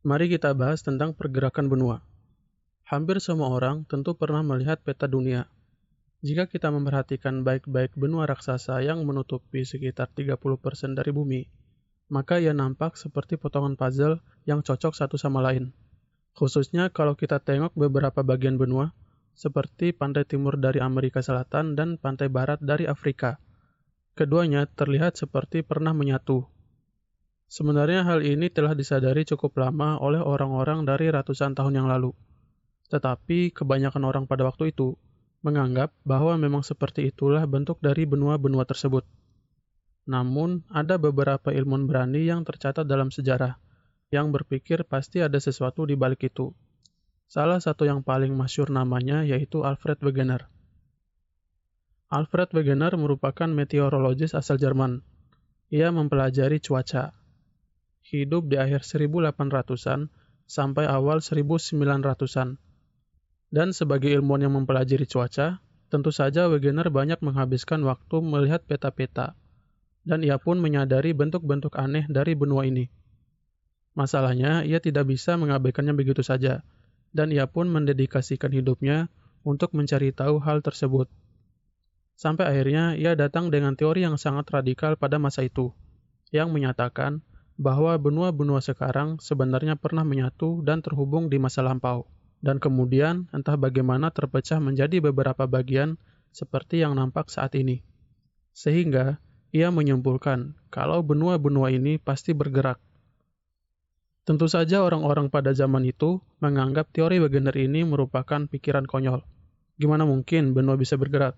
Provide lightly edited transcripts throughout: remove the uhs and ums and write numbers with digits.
Mari kita bahas tentang pergerakan benua. Hampir semua orang tentu pernah melihat peta dunia. Jika kita memperhatikan baik-baik benua raksasa yang menutupi sekitar 30% dari bumi, maka ia nampak seperti potongan puzzle yang cocok satu sama lain. Khususnya kalau kita tengok beberapa bagian benua, seperti pantai timur dari Amerika Selatan dan pantai barat dari Afrika. Keduanya terlihat seperti pernah menyatu. Sebenarnya hal ini telah disadari cukup lama oleh orang-orang dari ratusan tahun yang lalu. Tetapi kebanyakan orang pada waktu itu menganggap bahwa memang seperti itulah bentuk dari benua-benua tersebut. Namun, ada beberapa ilmuwan berani yang tercatat dalam sejarah, yang berpikir pasti ada sesuatu di balik itu. Salah satu yang paling masyhur namanya yaitu Alfred Wegener. Alfred Wegener merupakan meteorologis asal Jerman. Ia mempelajari cuaca. Hidup di akhir 1800-an sampai awal 1900-an. Dan sebagai ilmuwan yang mempelajari cuaca, tentu saja Wegener banyak menghabiskan waktu melihat peta-peta. Dan ia pun menyadari bentuk-bentuk aneh dari benua ini. Masalahnya, ia tidak bisa mengabaikannya begitu saja. Dan ia pun mendedikasikan hidupnya untuk mencari tahu hal tersebut. Sampai akhirnya ia datang dengan teori yang sangat radikal pada masa itu, yang menyatakan bahwa benua-benua sekarang sebenarnya pernah menyatu dan terhubung di masa lampau, dan kemudian entah bagaimana terpecah menjadi beberapa bagian seperti yang nampak saat ini. Sehingga ia menyimpulkan kalau benua-benua ini pasti bergerak. Tentu saja orang-orang pada zaman itu menganggap teori Wegener ini merupakan pikiran konyol. Gimana mungkin benua bisa bergerak?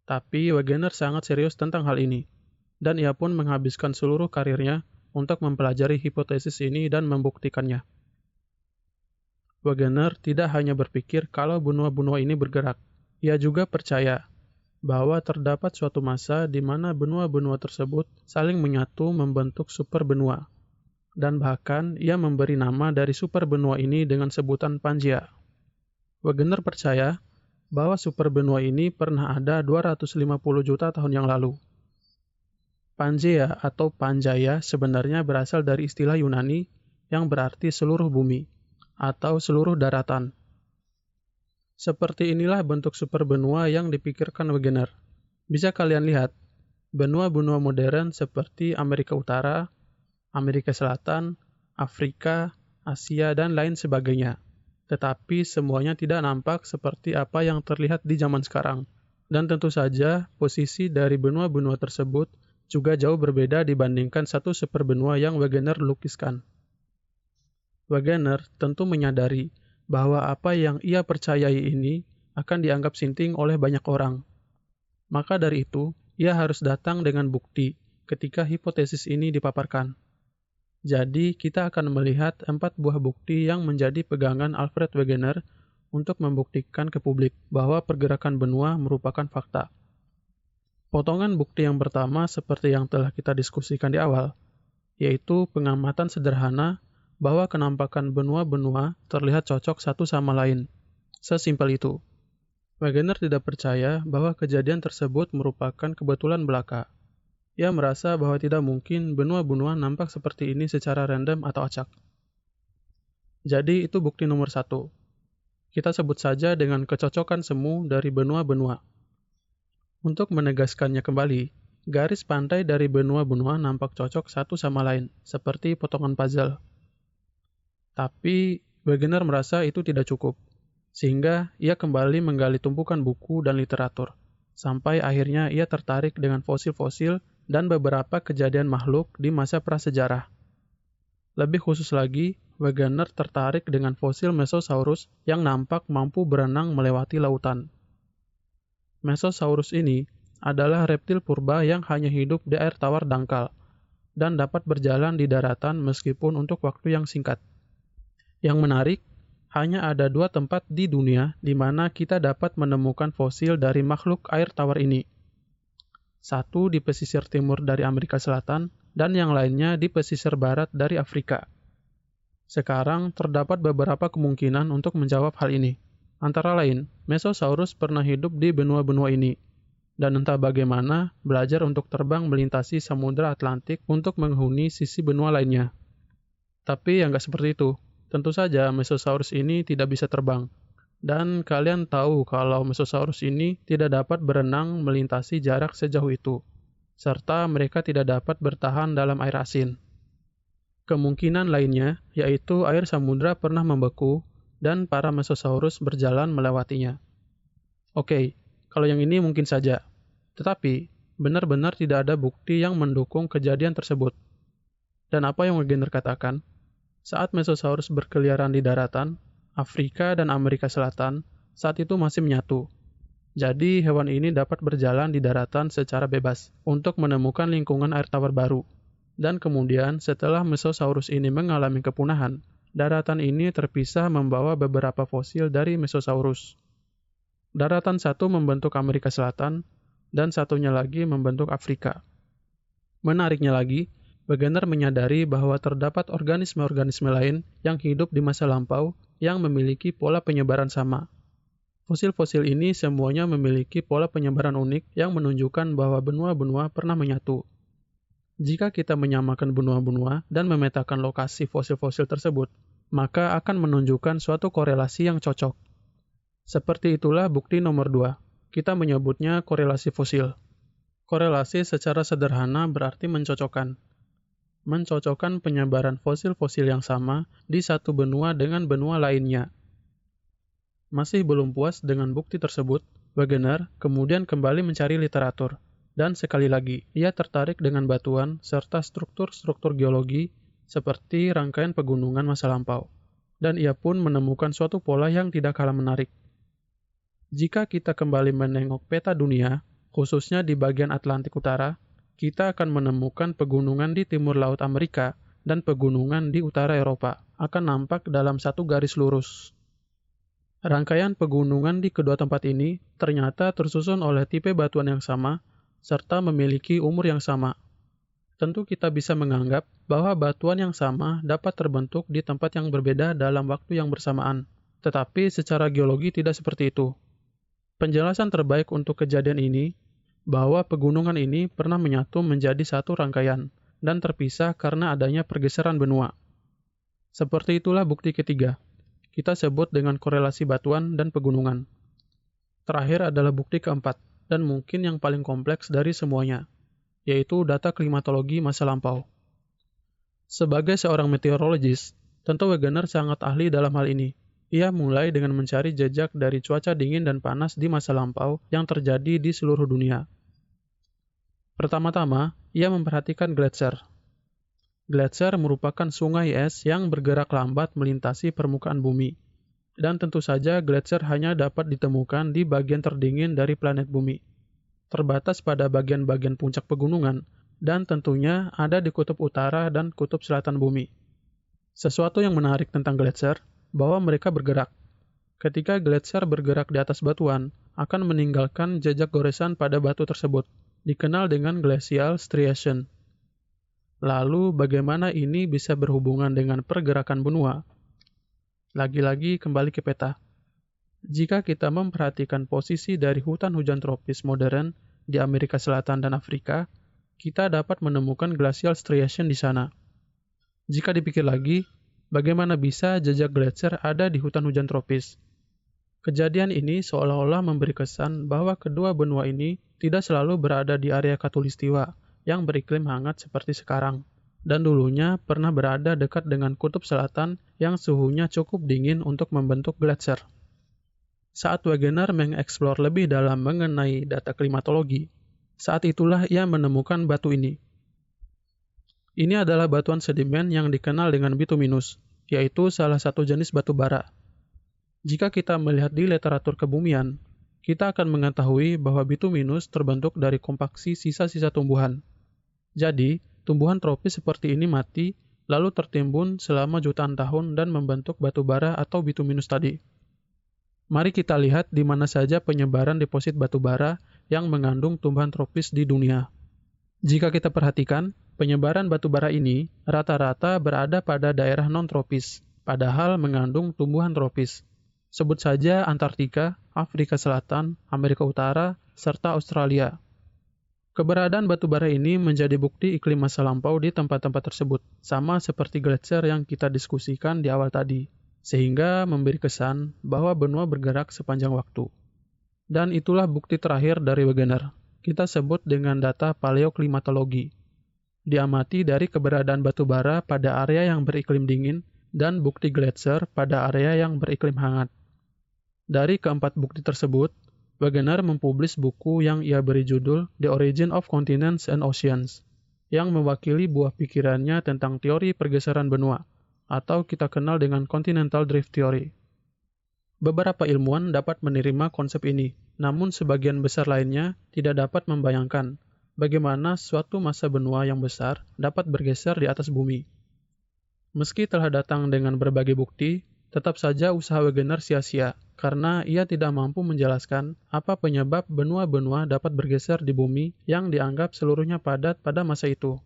Tapi Wegener sangat serius tentang hal ini, dan ia pun menghabiskan seluruh karirnya untuk mempelajari hipotesis ini dan membuktikannya. Wegener tidak hanya berpikir kalau benua-benua ini bergerak, ia juga percaya bahwa terdapat suatu masa di mana benua-benua tersebut saling menyatu membentuk superbenua, dan bahkan ia memberi nama dari superbenua ini dengan sebutan Pangea. Wegener percaya bahwa superbenua ini pernah ada 250 juta tahun yang lalu. Pangea atau Pangaea sebenarnya berasal dari istilah Yunani yang berarti seluruh bumi atau seluruh daratan. Seperti inilah bentuk superbenua yang dipikirkan Wegener. Bisa kalian lihat, benua-benua modern seperti Amerika Utara, Amerika Selatan, Afrika, Asia, dan lain sebagainya. Tetapi semuanya tidak nampak seperti apa yang terlihat di zaman sekarang. Dan tentu saja, posisi dari benua-benua tersebut juga jauh berbeda dibandingkan satu superbenua yang Wegener lukiskan. Wegener tentu menyadari bahwa apa yang ia percayai ini akan dianggap sinting oleh banyak orang. Maka dari itu, ia harus datang dengan bukti ketika hipotesis ini dipaparkan. Jadi, kita akan melihat 4 buah bukti yang menjadi pegangan Alfred Wegener untuk membuktikan ke publik bahwa pergerakan benua merupakan fakta. Potongan bukti yang pertama seperti yang telah kita diskusikan di awal, yaitu pengamatan sederhana bahwa kenampakan benua-benua terlihat cocok satu sama lain. Sesimpel itu. Wegener tidak percaya bahwa kejadian tersebut merupakan kebetulan belaka. Ia merasa bahwa tidak mungkin benua-benua nampak seperti ini secara random atau acak. Jadi itu bukti nomor 1. Kita sebut saja dengan kecocokan semu dari benua-benua. Untuk menegaskannya kembali, garis pantai dari benua-benua nampak cocok satu sama lain, seperti potongan puzzle. Tapi Wegener merasa itu tidak cukup, sehingga ia kembali menggali tumpukan buku dan literatur, sampai akhirnya ia tertarik dengan fosil-fosil dan beberapa kejadian makhluk di masa prasejarah. Lebih khusus lagi, Wegener tertarik dengan fosil Mesosaurus yang nampak mampu berenang melewati lautan. Mesosaurus ini adalah reptil purba yang hanya hidup di air tawar dangkal dan dapat berjalan di daratan meskipun untuk waktu yang singkat. Yang menarik, hanya ada 2 tempat di dunia di mana kita dapat menemukan fosil dari makhluk air tawar ini. Satu di pesisir timur dari Amerika Selatan, dan yang lainnya di pesisir barat dari Afrika. Sekarang, terdapat beberapa kemungkinan untuk menjawab hal ini. Antara lain, Mesosaurus pernah hidup di benua-benua ini, dan entah bagaimana belajar untuk terbang melintasi Samudra Atlantik untuk menghuni sisi benua lainnya. Tapi ya nggak seperti itu. Tentu saja Mesosaurus ini tidak bisa terbang. Dan kalian tahu kalau Mesosaurus ini tidak dapat berenang melintasi jarak sejauh itu, serta mereka tidak dapat bertahan dalam air asin. Kemungkinan lainnya yaitu air samudra pernah membeku dan para Mesosaurus berjalan melewatinya. Oke, kalau yang ini mungkin saja. Tetapi, benar-benar tidak ada bukti yang mendukung kejadian tersebut. Dan apa yang Wegener katakan? Saat Mesosaurus berkeliaran di daratan, Afrika dan Amerika Selatan saat itu masih menyatu. Jadi, hewan ini dapat berjalan di daratan secara bebas untuk menemukan lingkungan air tawar baru. Dan kemudian, setelah Mesosaurus ini mengalami kepunahan, daratan ini terpisah membawa beberapa fosil dari Mesosaurus. Daratan satu membentuk Amerika Selatan, dan satunya lagi membentuk Afrika. Menariknya lagi, Wegener menyadari bahwa terdapat organisme-organisme lain yang hidup di masa lampau yang memiliki pola penyebaran sama. Fosil-fosil ini semuanya memiliki pola penyebaran unik yang menunjukkan bahwa benua-benua pernah menyatu. Jika kita menyamakan benua-benua dan memetakan lokasi fosil-fosil tersebut, maka akan menunjukkan suatu korelasi yang cocok. Seperti itulah bukti nomor 2. Kita menyebutnya korelasi fosil. Korelasi secara sederhana berarti mencocokkan. Mencocokkan penyebaran fosil-fosil yang sama di satu benua dengan benua lainnya. Masih belum puas dengan bukti tersebut, Wegener kemudian kembali mencari literatur. Dan sekali lagi, ia tertarik dengan batuan serta struktur-struktur geologi seperti rangkaian pegunungan masa lampau. Dan ia pun menemukan suatu pola yang tidak kalah menarik. Jika kita kembali menengok peta dunia, khususnya di bagian Atlantik Utara, kita akan menemukan pegunungan di timur Laut Amerika dan pegunungan di utara Eropa akan nampak dalam satu garis lurus. Rangkaian pegunungan di kedua tempat ini ternyata tersusun oleh tipe batuan yang sama, serta memiliki umur yang sama. Tentu kita bisa menganggap bahwa batuan yang sama dapat terbentuk di tempat yang berbeda dalam waktu yang bersamaan. Tetapi secara geologi tidak seperti itu. Penjelasan terbaik untuk kejadian ini, bahwa pegunungan ini pernah menyatu menjadi satu rangkaian, dan terpisah karena adanya pergeseran benua. Seperti itulah bukti ketiga. Kita sebut dengan korelasi batuan dan pegunungan. Terakhir adalah bukti keempat, dan mungkin yang paling kompleks dari semuanya, yaitu data klimatologi masa lampau. Sebagai seorang meteorologis, tentu Wegener sangat ahli dalam hal ini. Ia mulai dengan mencari jejak dari cuaca dingin dan panas di masa lampau yang terjadi di seluruh dunia. Pertama-tama, ia memperhatikan gletser. Gletser merupakan sungai es yang bergerak lambat melintasi permukaan bumi. Dan tentu saja gletser hanya dapat ditemukan di bagian terdingin dari planet bumi, terbatas pada bagian-bagian puncak pegunungan, dan tentunya ada di kutub utara dan kutub selatan bumi. Sesuatu yang menarik tentang gletser, bahwa mereka bergerak. Ketika gletser bergerak di atas batuan, akan meninggalkan jejak goresan pada batu tersebut, dikenal dengan glacial striation. Lalu, bagaimana ini bisa berhubungan dengan pergerakan benua? Lagi-lagi kembali ke peta. Jika kita memperhatikan posisi dari hutan hujan tropis modern di Amerika Selatan dan Afrika, kita dapat menemukan glacial striation di sana. Jika dipikir lagi, bagaimana bisa jejak gletser ada di hutan hujan tropis? Kejadian ini seolah-olah memberi kesan bahwa kedua benua ini tidak selalu berada di area khatulistiwa yang beriklim hangat seperti sekarang, dan dulunya pernah berada dekat dengan kutub selatan yang suhunya cukup dingin untuk membentuk gletser. Saat Wegener mengeksplor lebih dalam mengenai data klimatologi, saat itulah ia menemukan batu ini. Ini adalah batuan sedimen yang dikenal dengan bituminus, yaitu salah satu jenis batu bara. Jika kita melihat di literatur kebumian, kita akan mengetahui bahwa bituminus terbentuk dari kompaksi sisa-sisa tumbuhan. Jadi, tumbuhan tropis seperti ini mati, lalu tertimbun selama jutaan tahun dan membentuk batu bara atau bituminus tadi. Mari kita lihat di mana saja penyebaran deposit batu bara yang mengandung tumbuhan tropis di dunia. Jika kita perhatikan, penyebaran batu bara ini rata-rata berada pada daerah non-tropis, padahal mengandung tumbuhan tropis. Sebut saja Antartika, Afrika Selatan, Amerika Utara, serta Australia. Keberadaan batu bara ini menjadi bukti iklim masa lampau di tempat-tempat tersebut, sama seperti gletser yang kita diskusikan di awal tadi, sehingga memberi kesan bahwa benua bergerak sepanjang waktu. Dan itulah bukti terakhir dari Wegener. Kita sebut dengan data paleoklimatologi. Diamati dari keberadaan batu bara pada area yang beriklim dingin dan bukti gletser pada area yang beriklim hangat. Dari keempat bukti tersebut, Wegener mempublis buku yang ia beri judul The Origin of Continents and Oceans, yang mewakili buah pikirannya tentang teori pergeseran benua, atau kita kenal dengan Continental Drift Theory. Beberapa ilmuwan dapat menerima konsep ini, namun sebagian besar lainnya tidak dapat membayangkan bagaimana suatu massa benua yang besar dapat bergeser di atas bumi. Meski telah datang dengan berbagai bukti, tetap saja usaha Wegener sia-sia, karena ia tidak mampu menjelaskan apa penyebab benua-benua dapat bergeser di bumi yang dianggap seluruhnya padat pada masa itu.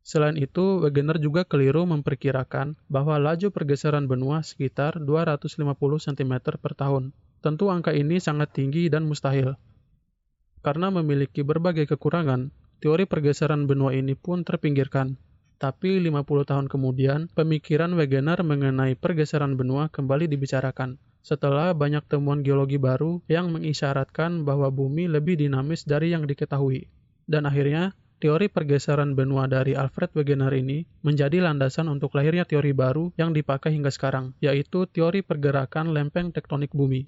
Selain itu, Wegener juga keliru memperkirakan bahwa laju pergeseran benua sekitar 250 cm per tahun. Tentu angka ini sangat tinggi dan mustahil. Karena memiliki berbagai kekurangan, teori pergeseran benua ini pun terpinggirkan. Tapi 50 tahun kemudian, pemikiran Wegener mengenai pergeseran benua kembali dibicarakan, setelah banyak temuan geologi baru yang mengisyaratkan bahwa bumi lebih dinamis dari yang diketahui. Dan akhirnya, teori pergeseran benua dari Alfred Wegener ini menjadi landasan untuk lahirnya teori baru yang dipakai hingga sekarang, yaitu teori pergerakan lempeng tektonik bumi.